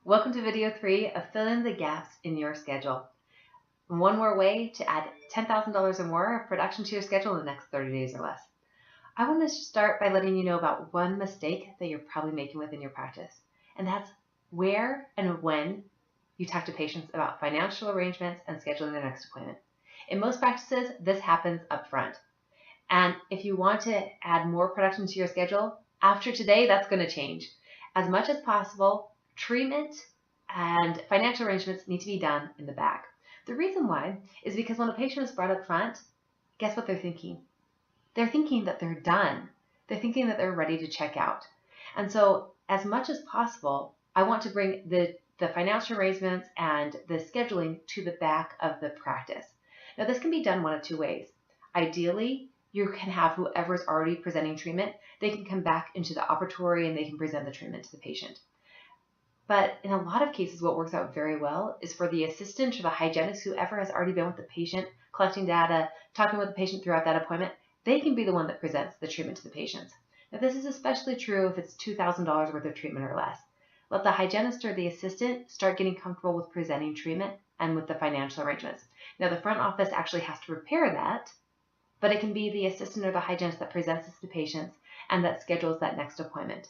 Welcome to video 3 of Fill in the Gaps in Your Schedule. One more way to add $10,000 or more of production to your schedule in the next 30 days or less. I want to start by letting you know about one mistake that you're probably making within your practice, and that's where and when you talk to patients about financial arrangements and scheduling their next appointment. In most practices, this happens up front. And if you want to add more production to your schedule, after today, that's going to change. As much as possible, treatment and financial arrangements need to be done in the back. The reason why is because when a patient is brought up front, guess what they're thinking? They're thinking that they're done. They're thinking that they're ready to check out. And so as much as possible, I want to bring the financial arrangements and the scheduling to the back of the practice. Now, this can be done one of two ways. Ideally, you can have whoever's already presenting treatment, they can come back into the operatory and they can present the treatment to the patient. But in a lot of cases, what works out very well is for the assistant or the hygienist, whoever has already been with the patient, collecting data, talking with the patient throughout that appointment, they can be the one that presents the treatment to the patients. Now, this is especially true if it's $2,000 worth of treatment or less. Let the hygienist or the assistant start getting comfortable with presenting treatment and with the financial arrangements. Now, the front office actually has to prepare that, but it can be the assistant or the hygienist that presents this to patients and that schedules that next appointment.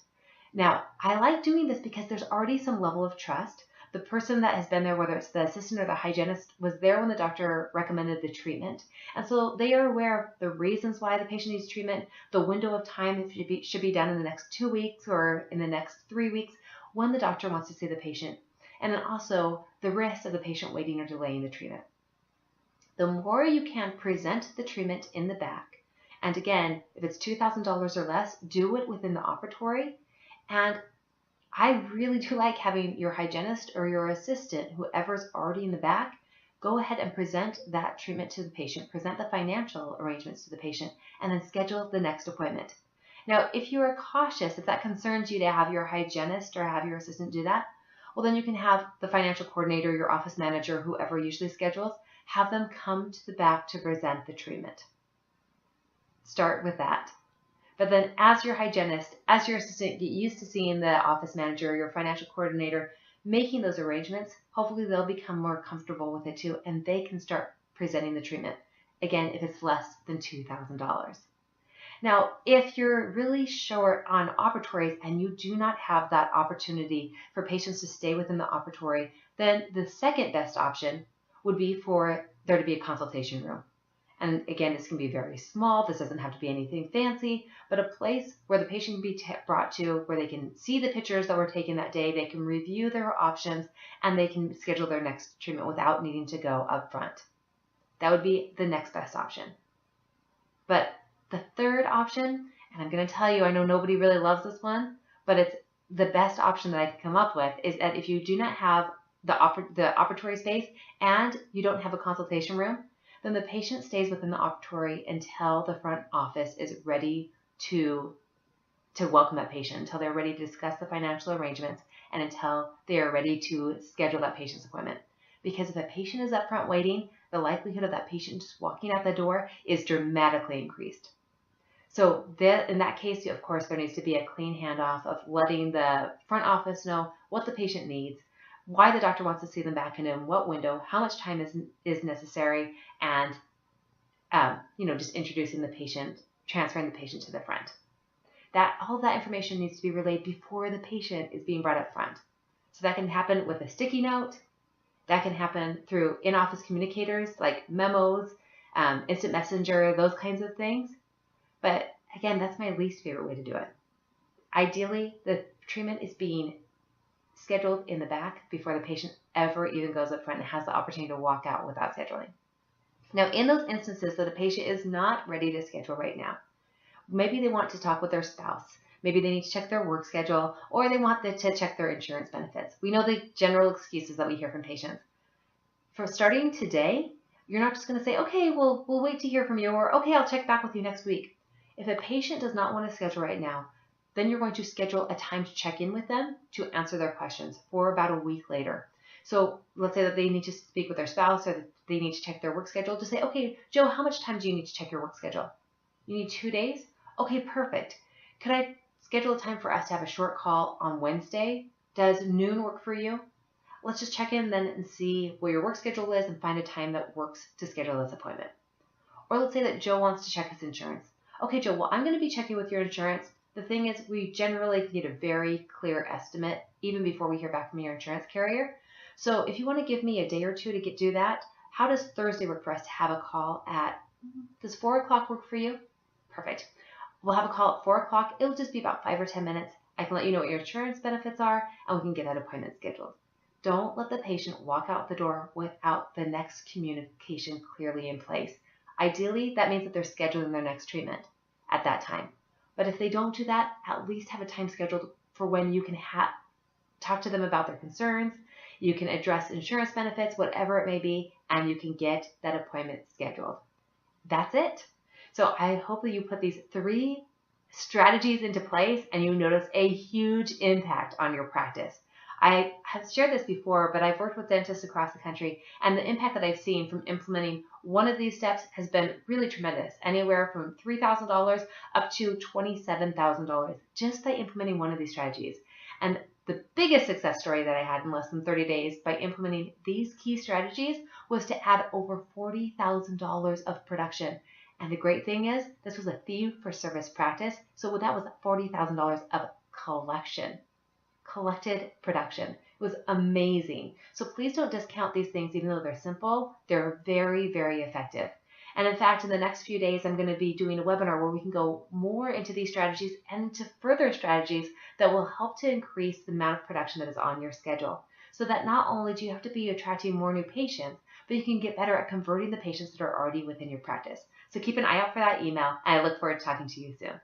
Now, I like doing this because there's already some level of trust. The person that has been there, whether it's the assistant or the hygienist, was there when the doctor recommended the treatment. And so they are aware of the reasons why the patient needs treatment, the window of time if it should be done in the next 2 weeks or in the next 3 weeks when the doctor wants to see the patient, and then also the risk of the patient waiting or delaying the treatment. The more you can present the treatment in the back, and again, if it's $2,000 or less, do it within the operatory. And I really do like having your hygienist or your assistant, whoever's already in the back, go ahead and present that treatment to the patient, present the financial arrangements to the patient, and then schedule the next appointment. Now, if you are cautious, if that concerns you to have your hygienist or have your assistant do that, well, then you can have the financial coordinator, your office manager, whoever usually schedules, have them come to the back to present the treatment. Start with that. But then as your hygienist, as your assistant, get used to seeing the office manager, your financial coordinator, making those arrangements. Hopefully they'll become more comfortable with it too, and they can start presenting the treatment. Again, if it's less than $2,000. Now, if you're really short on operatories and you do not have that opportunity for patients to stay within the operatory, then the second best option would be for there to be a consultation room. And again, this can be very small. This doesn't have to be anything fancy, but a place where the patient can be brought to, where they can see the pictures that were taken that day, they can review their options, and they can schedule their next treatment without needing to go up front. That would be the next best option. But the third option, and I'm going to tell you, I know nobody really loves this one, but it's the best option that I could come up with, is that if you do not have the operatory space and you don't have a consultation room, then the patient stays within the operatory until the front office is ready to welcome that patient, until they're ready to discuss the financial arrangements, and until they are ready to schedule that patient's appointment. Because if a patient is up front waiting, the likelihood of that patient just walking out the door is dramatically increased. So in that case, of course, there needs to be a clean handoff of letting the front office know what the patient needs, why the doctor wants to see them back and in what window, how much time is necessary, and just introducing the patient, transferring the patient to the front. All of that information needs to be relayed before the patient is being brought up front. So that can happen with a sticky note. That can happen through in-office communicators like memos, instant messenger, those kinds of things. But again, that's my least favorite way to do it. Ideally, the treatment is being scheduled in the back before the patient ever even goes up front and has the opportunity to walk out without scheduling. Now, in those instances that the patient is not ready to schedule right now, maybe they want to talk with their spouse, maybe they need to check their work schedule, or they want to check their insurance benefits. We know the general excuses that we hear from patients. For starting today, you're not just going to say, okay, well, we'll wait to hear from you, or okay, I'll check back with you next week. If a patient does not want to schedule right now, then you're going to schedule a time to check in with them to answer their questions for about a week later. So let's say that they need to speak with their spouse or that they need to check their work schedule. Just say, okay, Joe, how much time do you need to check your work schedule? You need 2 days? Okay, perfect. Could I schedule a time for us to have a short call on Wednesday Does noon work for you? Let's just check in then and see where your work schedule is and find a time that works to schedule this appointment. Or let's say that Joe wants to check his insurance. Okay, Joe, well, I'm going to be checking with your insurance. The thing is, we generally need a very clear estimate even before we hear back from your insurance carrier. So if you want to give me a day or two to do that, how does Thursday work for us to have a call at, does 4 o'clock work for you? Perfect. We'll have a call at 4 o'clock. It'll just be about 5 or 10 minutes. I can let you know what your insurance benefits are, and we can get that appointment scheduled. Don't let the patient walk out the door without the next communication clearly in place. Ideally, that means that they're scheduling their next treatment at that time. But if they don't do that, at least have a time scheduled for when you can talk to them about their concerns, you can address insurance benefits, whatever it may be, and you can get that appointment scheduled. That's it. So I hope that you put these 3 strategies into place and you notice a huge impact on your practice. I have shared this before, but I've worked with dentists across the country, and the impact that I've seen from implementing one of these steps has been really tremendous, anywhere from $3,000 up to $27,000 just by implementing one of these strategies. And the biggest success story that I had in less than 30 days by implementing these key strategies was to add over $40,000 of production. And the great thing is, this was a fee-for-service practice, so that was $40,000 of collected production. It was amazing. So please don't discount these things, even though they're simple. They're very, very effective. And in fact, in the next few days, I'm going to be doing a webinar where we can go more into these strategies and into further strategies that will help to increase the amount of production that is on your schedule. So that not only do you have to be attracting more new patients, but you can get better at converting the patients that are already within your practice. So keep an eye out for that email, and I look forward to talking to you soon.